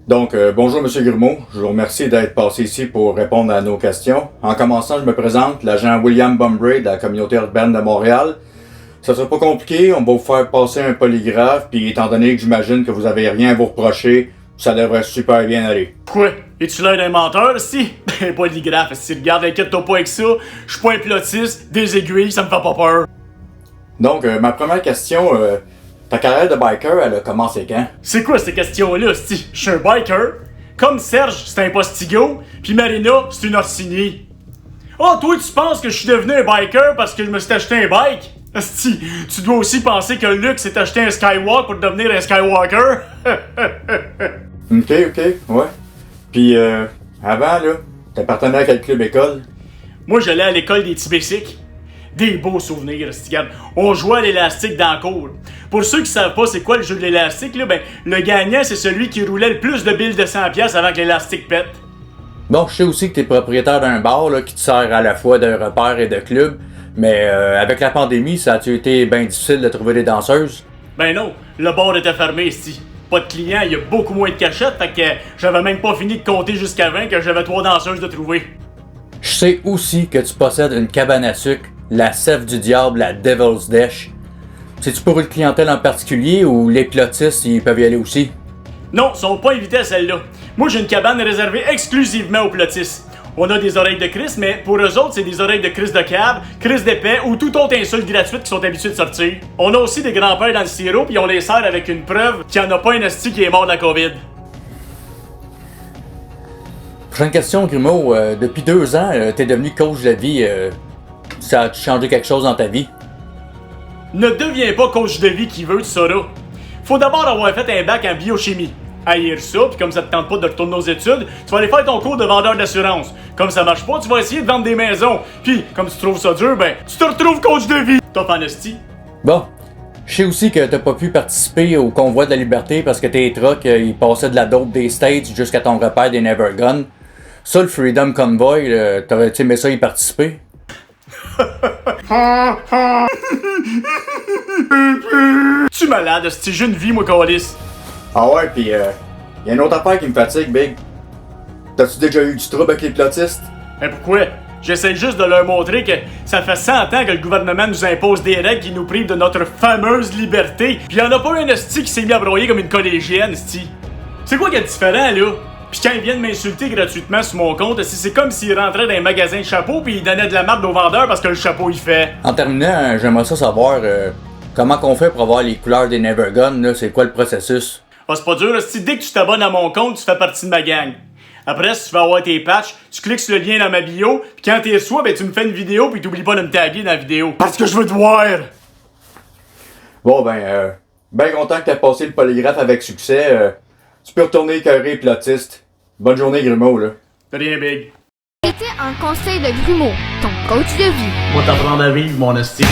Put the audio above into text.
Donc, bonjour Monsieur Grumeau. Je vous remercie d'être passé ici pour répondre à nos questions. En commençant, je me présente, l'agent William Bumbray de la communauté urbaine de Montréal. Ça sera pas compliqué, on va vous faire passer un polygraphe, puis étant donné que j'imagine que vous avez rien à vous reprocher, ça devrait super bien aller. Quoi? Es-tu l'air d'un menteur, si? Ben, polygraphe, si regarde, inquiète-toi pas avec ça. Je suis pas un plotiste, des aiguilles, ça me fait pas peur. Donc, ma première question, ta carrière de biker, elle a commencé quand? C'est quoi ces questions-là, si? Je suis un biker. Comme Serge, c'est un postigo, puis Marina, c'est une Orsini. Oh, toi, tu penses que je suis devenu un biker parce que je me suis acheté un bike? Asti, tu dois aussi penser que Luke s'est acheté un Skywalk pour devenir un Skywalker? Ok, ouais. Puis, avant, là, t'appartenais à quel club école? Moi, j'allais à l'école des Tibésiques. Des beaux souvenirs, asti, regarde. On jouait à l'élastique dans la cour. Pour ceux qui savent pas c'est quoi le jeu de l'élastique, là, ben, le gagnant, c'est celui qui roulait le plus de billes de 100$ avant que l'élastique pète. Bon, je sais aussi que t'es propriétaire d'un bar là, qui te sert à la fois de repère et de club, mais avec la pandémie, ça a-tu été bien difficile de trouver des danseuses? Ben non, le bar était fermé, ici. Pas de clients, il y a beaucoup moins de cachettes, fait que j'avais même pas fini de compter jusqu'à 20 que j'avais 3 danseuses de trouver. Je sais aussi que tu possèdes une cabane à sucre, la Sève du Diable, la Devil's Dash. C'est-tu pour une clientèle en particulier ou les plotistes, ils peuvent y aller aussi? Non, ils sont pas invités à celle-là. Moi, j'ai une cabane réservée exclusivement aux plotistes. On a des oreilles de Chris, mais pour eux autres, c'est des oreilles de Chris de cave, Chris d'épais ou toute autre insulte gratuite qui sont habitués de sortir. On a aussi des grands-pères dans le sirop, puis on les sert avec une preuve qu'il n'y en a pas un asti qui est mort de la COVID. Prochaine question, Grumeau. Depuis 2 ans, t'es devenu coach de vie. Ça a changé quelque chose dans ta vie? Ne deviens pas coach de vie qui veut, tu sauras. Faut d'abord avoir fait un bac en biochimie. Haïr ça, puis comme ça te tente pas de retourner aux études, tu vas aller faire ton cours de vendeur d'assurance. Comme ça marche pas, tu vas essayer de vendre des maisons. Puis, comme tu trouves ça dur, ben, tu te retrouves coach de vie. Top en esti. Bon. Je sais aussi que t'as pas pu participer au convoi de la liberté parce que tes trucks, ils passaient de la dope des States jusqu'à ton repère des Nevergun. Ça, le Freedom Convoy, t'aurais-tu aimé ça y participer? Tu malade, esti, j'ai une vie, moi, câlisse. Ah ouais, pis y a une autre affaire qui me fatigue, Big. T'as-tu déjà eu du trouble avec les plotistes? Mais pourquoi? J'essaie juste de leur montrer que ça fait 100 ans que le gouvernement nous impose des règles qui nous privent de notre fameuse liberté. Pis y'en a pas un esti qui s'est mis à broyer comme une collégienne, esti. C'est quoi qui est différent, là? Pis quand ils viennent m'insulter gratuitement sur mon compte, c'est comme s'ils rentraient dans un magasin de chapeaux pis ils donnaient de la marde aux vendeurs parce que le chapeau il fait. En terminant, j'aimerais ça savoir comment qu'on fait pour avoir les couleurs des Nevergun, là, c'est quoi le processus? Ah, c'est pas dur, esti, dès que tu t'abonnes à mon compte, tu fais partie de ma gang. Après, si tu veux avoir tes patchs, tu cliques sur le lien dans ma bio, pis quand t'es reçois, ben tu me fais une vidéo pis t'oublies pas de me taguer dans la vidéo. Parce que je veux te voir! Bon ben content que t'aies passé le polygraphe avec succès. Tu peux retourner écœurer les plotistes. Bonne journée, Grumeau, là. De rien, big. C'était un conseil de Grumeau, ton coach de vie. Moi t'apprendre à vivre, mon esti.